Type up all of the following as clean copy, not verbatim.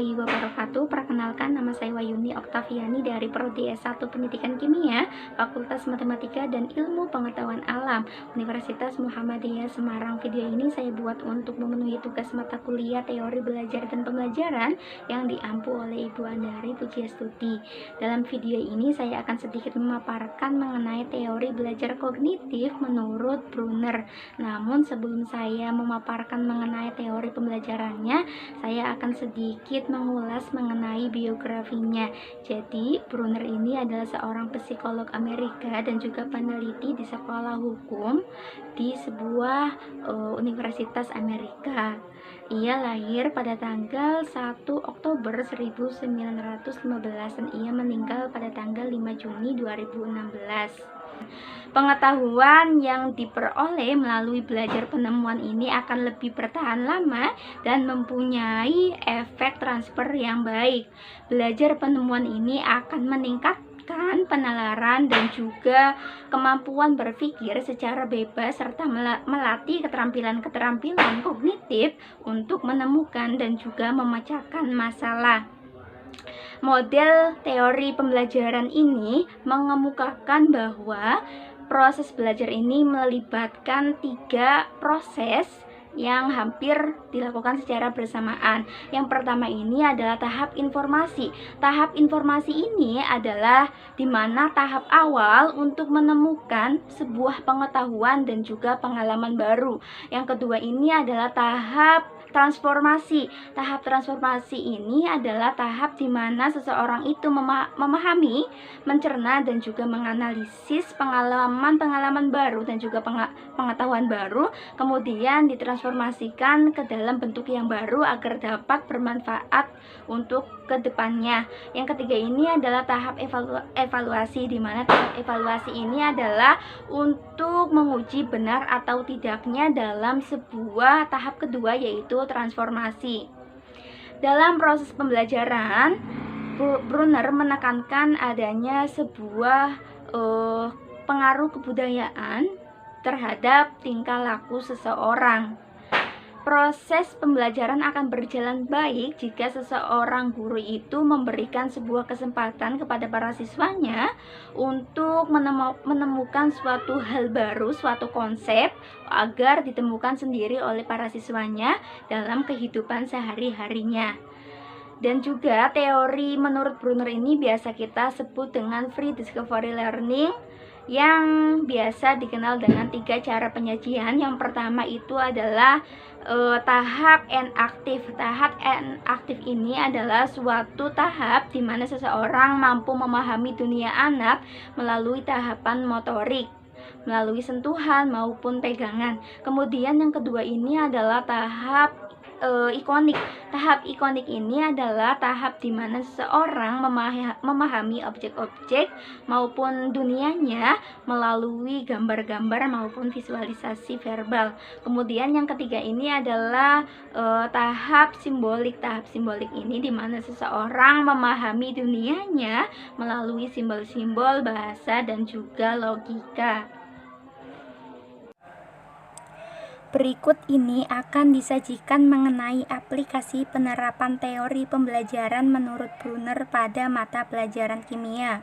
warahmatullahi wabarakatuh. Perkenalkan, nama saya Wayuni Oktaviani dari Prodi S1 Pendidikan Kimia, Fakultas Matematika dan Ilmu Pengetahuan Alam, Universitas Muhammadiyah Semarang. Video ini saya buat untuk memenuhi tugas mata kuliah teori belajar dan pembelajaran yang diampu oleh Ibu Andari Pujiastuti. Dalam video ini saya akan sedikit memaparkan mengenai teori belajar kognitif menurut Brunner. Namun sebelum saya memaparkan mengenai teori pembelajarannya, saya akan sedikit mengulas mengenai biografinya. Jadi, Brunner ini adalah seorang psikolog Amerika dan juga peneliti di sekolah hukum di sebuah universitas Amerika. Ia lahir pada tanggal 1 Oktober 1915 dan ia meninggal pada tanggal 5 Juni 2016. Pengetahuan yang diperoleh melalui belajar penemuan ini akan lebih bertahan lama dan mempunyai efek transfer yang baik. Belajar penemuan ini akan meningkatkan penalaran dan juga kemampuan berpikir secara bebas serta melatih keterampilan-keterampilan kognitif untuk menemukan dan juga memecahkan masalah. Model teori pembelajaran ini mengemukakan bahwa proses belajar ini melibatkan 3 proses yang hampir dilakukan secara bersamaan. Yang pertama ini adalah tahap informasi. Tahap informasi ini adalah di mana tahap awal untuk menemukan sebuah pengetahuan dan juga pengalaman baru. Yang kedua ini adalah tahap transformasi. Tahap transformasi ini adalah tahap di mana seseorang itu memahami, mencerna dan juga menganalisis pengalaman baru dan juga pengetahuan baru, kemudian ditransformasikan ke dalam bentuk yang baru agar dapat bermanfaat untuk kedepannya. Yang ketiga ini adalah tahap evaluasi, di mana tahap evaluasi ini adalah untuk menguji benar atau tidaknya dalam sebuah tahap kedua, yaitu transformasi. Dalam proses pembelajaran, Brunner menekankan adanya sebuah pengaruh kebudayaan terhadap tingkah laku seseorang. Proses pembelajaran akan berjalan baik jika seseorang guru itu memberikan sebuah kesempatan kepada para siswanya untuk menemukan suatu hal baru, suatu konsep agar ditemukan sendiri oleh para siswanya dalam kehidupan sehari-harinya. Dan juga teori menurut Brunner ini biasa kita sebut dengan free discovery learning, yang biasa dikenal dengan 3 cara penyajian. Yang pertama itu adalah tahap enaktif. Tahap enaktif ini adalah suatu tahap di mana seseorang mampu memahami dunia anak melalui tahapan motorik, melalui sentuhan maupun pegangan. Kemudian yang kedua ini adalah tahap ikonik. Tahap ikonik ini adalah tahap di mana seseorang memahami objek-objek maupun dunianya melalui gambar-gambar maupun visualisasi verbal. Kemudian yang ketiga ini adalah tahap simbolik. Tahap simbolik ini di mana seseorang memahami dunianya melalui simbol-simbol, bahasa dan juga logika. Berikut ini akan disajikan mengenai aplikasi penerapan teori pembelajaran menurut Brunner pada mata pelajaran kimia.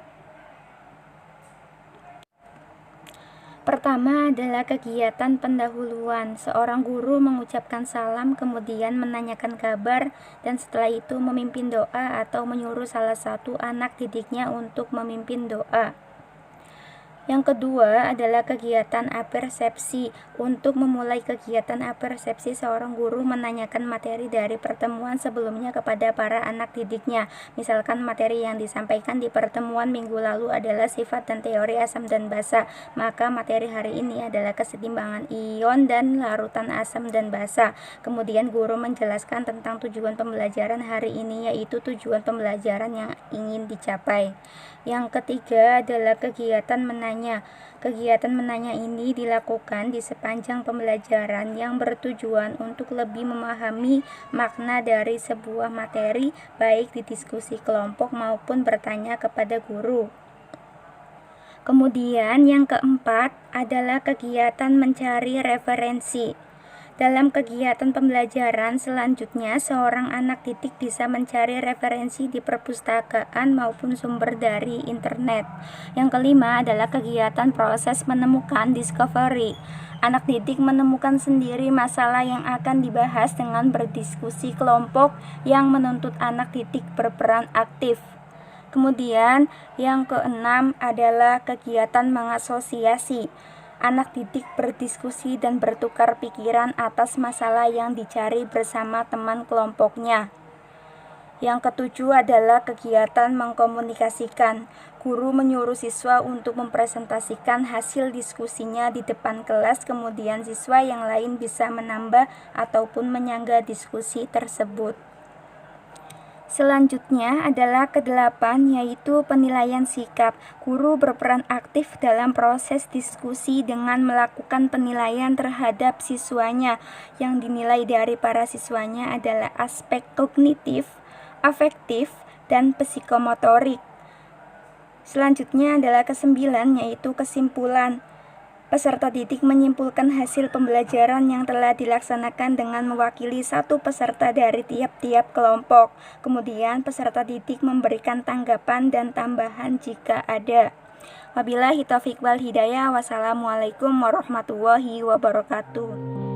Pertama adalah kegiatan pendahuluan. Seorang guru mengucapkan salam, kemudian menanyakan kabar, dan setelah itu memimpin doa atau menyuruh salah satu anak didiknya untuk memimpin doa. Yang kedua adalah kegiatan apersepsi. Untuk memulai kegiatan apersepsi, seorang guru menanyakan materi dari pertemuan sebelumnya kepada para anak didiknya. Misalkan materi yang disampaikan di pertemuan minggu lalu adalah sifat dan teori asam dan basa, maka materi hari ini adalah kesetimbangan ion dan larutan asam dan basa. Kemudian guru menjelaskan tentang tujuan pembelajaran hari ini, yaitu tujuan pembelajaran yang ingin dicapai. Yang ketiga adalah kegiatan menanya. Kegiatan menanya ini dilakukan di sepanjang pembelajaran yang bertujuan untuk lebih memahami makna dari sebuah materi, baik di diskusi kelompok maupun bertanya kepada guru. Kemudian yang keempat adalah kegiatan mencari referensi. Dalam kegiatan pembelajaran selanjutnya, seorang anak didik bisa mencari referensi di perpustakaan maupun sumber dari internet. Yang kelima adalah kegiatan proses menemukan discovery. Anak didik menemukan sendiri masalah yang akan dibahas dengan berdiskusi kelompok yang menuntut anak didik berperan aktif. Kemudian yang keenam adalah kegiatan mengasosiasi. Anak didik berdiskusi dan bertukar pikiran atas masalah yang dicari bersama teman kelompoknya. Yang ketujuh adalah kegiatan mengkomunikasikan. Guru menyuruh siswa untuk mempresentasikan hasil diskusinya di depan kelas, kemudian siswa yang lain bisa menambah ataupun menyanggah diskusi tersebut. Selanjutnya adalah kedelapan, yaitu penilaian sikap. Guru berperan aktif dalam proses diskusi dengan melakukan penilaian terhadap siswanya. Yang dinilai dari para siswanya adalah aspek kognitif, afektif, dan psikomotorik. Selanjutnya adalah kesembilan, yaitu kesimpulan. Peserta didik menyimpulkan hasil pembelajaran yang telah dilaksanakan dengan mewakili satu peserta dari tiap-tiap kelompok. Kemudian peserta didik memberikan tanggapan dan tambahan jika ada. Wabillahi taufiq wal hidayah. Wassalamualaikum warahmatullahi wabarakatuh.